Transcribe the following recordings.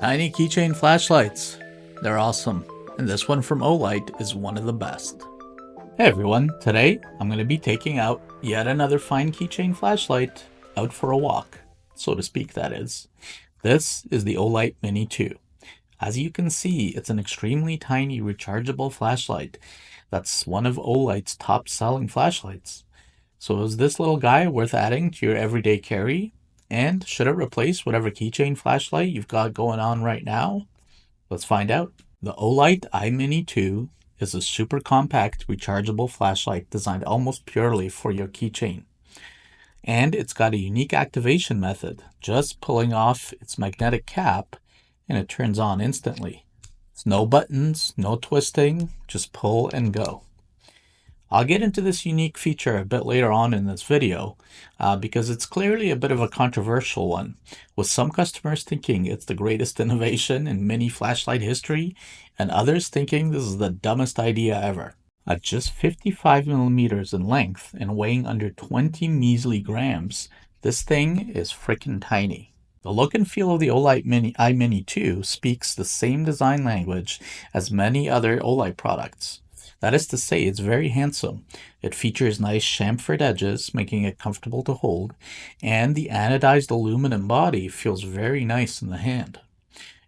Tiny keychain flashlights. They're awesome, and this one from Olight is one of the best. Hey everyone, today I'm going to be taking out yet another fine keychain flashlight out for a walk, so to speak that is. This is the Olight Mini 2. As you can see, it's an extremely tiny rechargeable flashlight that's one of Olight's top selling flashlights. So is this little guy worth adding to your everyday carry? And should it replace whatever keychain flashlight you've got going on right now? Let's find out. The Olight iMini 2 is a super compact rechargeable flashlight designed almost purely for your keychain. And it's got a unique activation method, just pulling off its magnetic cap and it turns on instantly. It's no buttons, no twisting, just pull and go. I'll get into this unique feature a bit later on in this video because it's clearly a bit of a controversial one, with some customers thinking it's the greatest innovation in mini flashlight history and others thinking this is the dumbest idea ever. At just 55 millimeters in length and weighing under 20 measly grams, this thing is freaking tiny. The look and feel of the Olight iMini 2 speaks the same design language as many other Olight products. That is to say, it's very handsome. It features nice chamfered edges, making it comfortable to hold, and the anodized aluminum body feels very nice in the hand.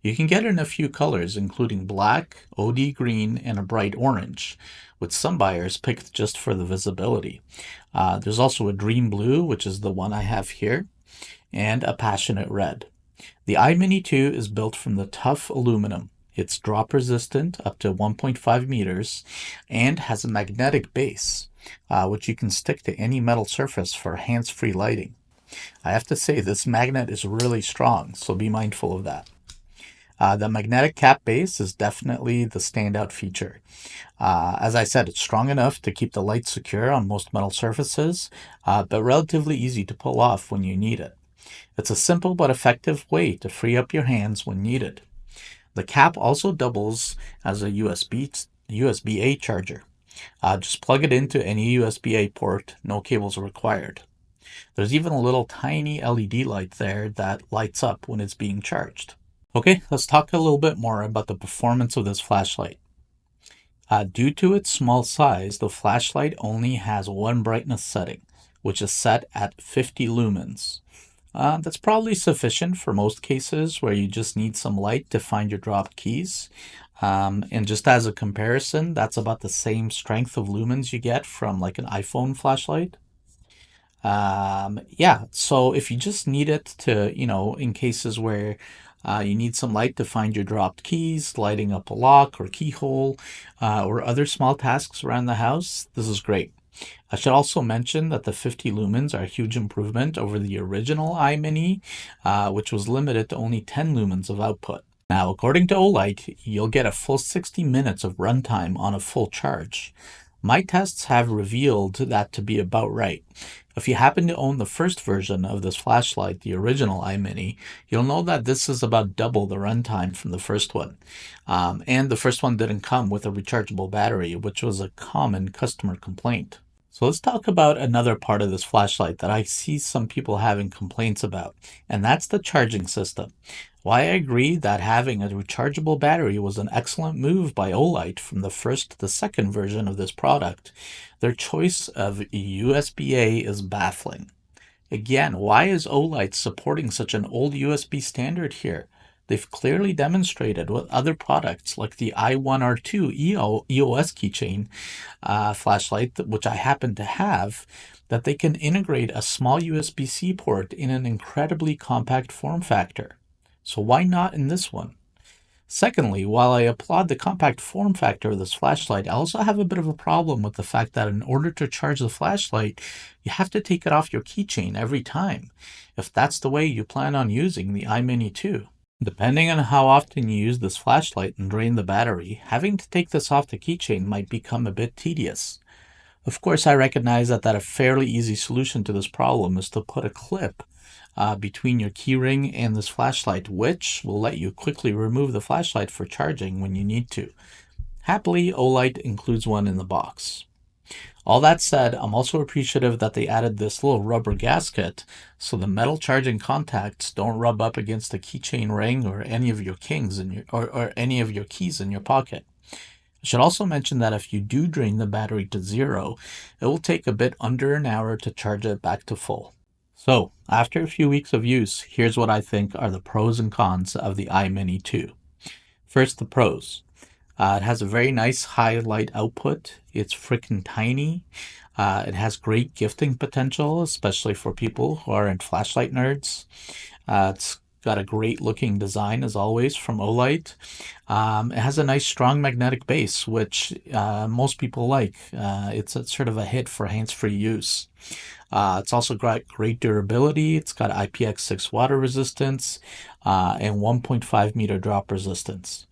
You can get it in a few colors, including black, OD green, and a bright orange, with some buyers picked just for the visibility. There's also a dream blue, which is the one I have here, and a passionate red. The iMini 2 is built from the tough aluminum. It's drop resistant up to 1.5 meters and has a magnetic base, which you can stick to any metal surface for hands-free lighting. I have to say this magnet is really strong, so be mindful of that. The magnetic cap base is definitely the standout feature. As I said, it's strong enough to keep the light secure on most metal surfaces, but relatively easy to pull off when you need it. It's a simple but effective way to free up your hands when needed. The cap also doubles as a USB-A charger. Just plug it into any USB-A port, no cables required. There's even a little tiny LED light there that lights up when it's being charged. Okay, let's talk a little bit more about the performance of this flashlight. Due to its small size, the flashlight only has one brightness setting, which is set at 50 lumens. That's probably sufficient for most cases where you just need some light to find your dropped keys. And just as a comparison, that's about the same strength of lumens you get from like an iPhone flashlight. Yeah, so if you just need it to, in cases where you need some light to find your dropped keys, lighting up a lock or keyhole, or other small tasks around the house, this is great. I should also mention that the 50 lumens are a huge improvement over the original iMini, which was limited to only 10 lumens of output. Now, according to Olight, you'll get a full 60 minutes of runtime on a full charge. My tests have revealed that to be about right. If you happen to own the first version of this flashlight, the original iMini, you'll know that this is about double the runtime from the first one. And the first one didn't come with a rechargeable battery, which was a common customer complaint. So let's talk about another part of this flashlight that I see some people having complaints about, and that's the charging system. While I agree that having a rechargeable battery was an excellent move by Olight from the first to the second version of this product, their choice of USB-A is baffling. Again, why is Olight supporting such an old USB standard here? They've clearly demonstrated with other products like the i1R2 EOS keychain flashlight, which I happen to have, that they can integrate a small USB-C port in an incredibly compact form factor. So why not in this one? Secondly, while I applaud the compact form factor of this flashlight, I also have a bit of a problem with the fact that in order to charge the flashlight, you have to take it off your keychain every time, if that's the way you plan on using the iMini 2. Depending on how often you use this flashlight and drain the battery, having to take this off the keychain might become a bit tedious. Of course, I recognize that a fairly easy solution to this problem is to put a clip between your keyring and this flashlight, which will let you quickly remove the flashlight for charging when you need to. Happily, Olight includes one in the box. All that said, I'm also appreciative that they added this little rubber gasket so the metal charging contacts don't rub up against the keychain ring or any of your kings in your or any of your keys in your pocket. I should also mention that if you do drain the battery to zero, it will take a bit under an hour to charge it back to full. So, after a few weeks of use, here's what I think are the pros and cons of the iMini 2. First, the pros. It has a very nice highlight output. It's freaking tiny. It has great gifting potential, especially for people who aren't flashlight nerds. It's got a great looking design as always from Olight. It has a nice strong magnetic base, which most people like. It's a sort of a hit for hands-free use. It's also got great durability. It's got IPX6 water resistance and 1.5 meter drop resistance.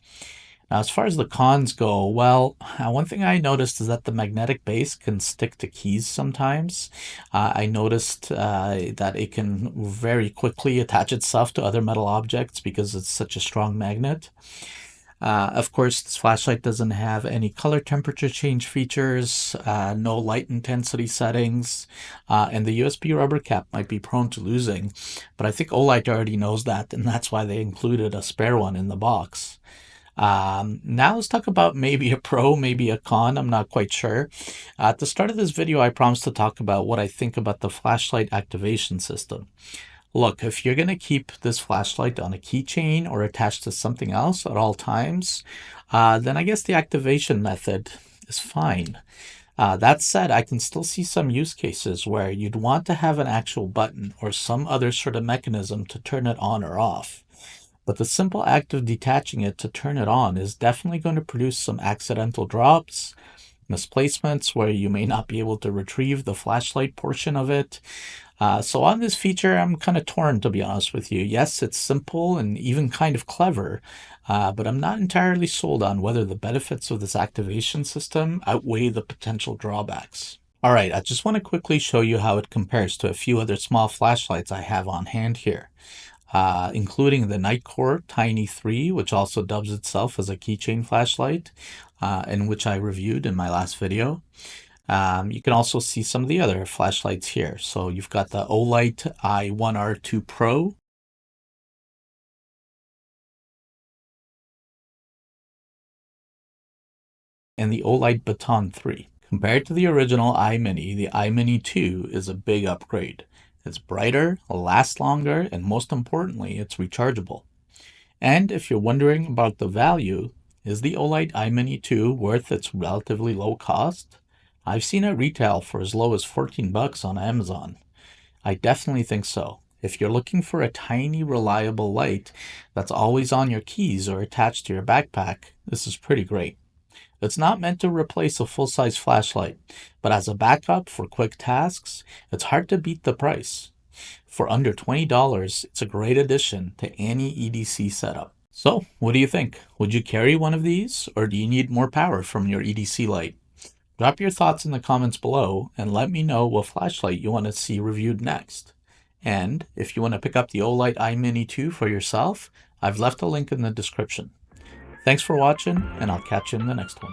Now, as far as the cons go, well, one thing I noticed is that the magnetic base can stick to keys sometimes. I noticed that it can very quickly attach itself to other metal objects because it's such a strong magnet. Of course, this flashlight doesn't have any color temperature change features, no light intensity settings, and the USB rubber cap might be prone to losing, but I think Olight already knows that, and that's why they included a spare one in the box. Now let's talk about maybe a pro, maybe a con, I'm not quite sure. At the start of this video, I promised to talk about what I think about the flashlight activation system. Look, if you're going to keep this flashlight on a keychain or attached to something else at all times, then I guess the activation method is fine. That said, I can still see some use cases where you'd want to have an actual button or some other sort of mechanism to turn it on or off. But the simple act of detaching it to turn it on is definitely going to produce some accidental drops, misplacements where you may not be able to retrieve the flashlight portion of it. So on this feature, I'm kind of torn, to be honest with you. Yes, it's simple and even kind of clever, but I'm not entirely sold on whether the benefits of this activation system outweigh the potential drawbacks. All right, I just want to quickly show you how it compares to a few other small flashlights I have on hand here. Including the Nightcore Tiny 3, which also dubs itself as a keychain flashlight, and which I reviewed in my last video. You can also see some of the other flashlights here. So you've got the Olight i1R2 Pro, and the Olight Baton 3. Compared to the original iMini, the iMini 2 is a big upgrade. It's brighter, lasts longer, and most importantly, it's rechargeable. And if you're wondering about the value, is the Olight iMini 2 worth its relatively low cost? I've seen it retail for as low as $14 on Amazon. I definitely think so. If you're looking for a tiny, reliable light that's always on your keys or attached to your backpack, this is pretty great. It's not meant to replace a full-size flashlight, but as a backup for quick tasks, it's hard to beat the price. For under $20, it's a great addition to any EDC setup. So, what do you think? Would you carry one of these, or do you need more power from your EDC light? Drop your thoughts in the comments below and let me know what flashlight you want to see reviewed next. And if you want to pick up the Olight iMini 2 for yourself, I've left a link in the description. Thanks for watching, and I'll catch you in the next one.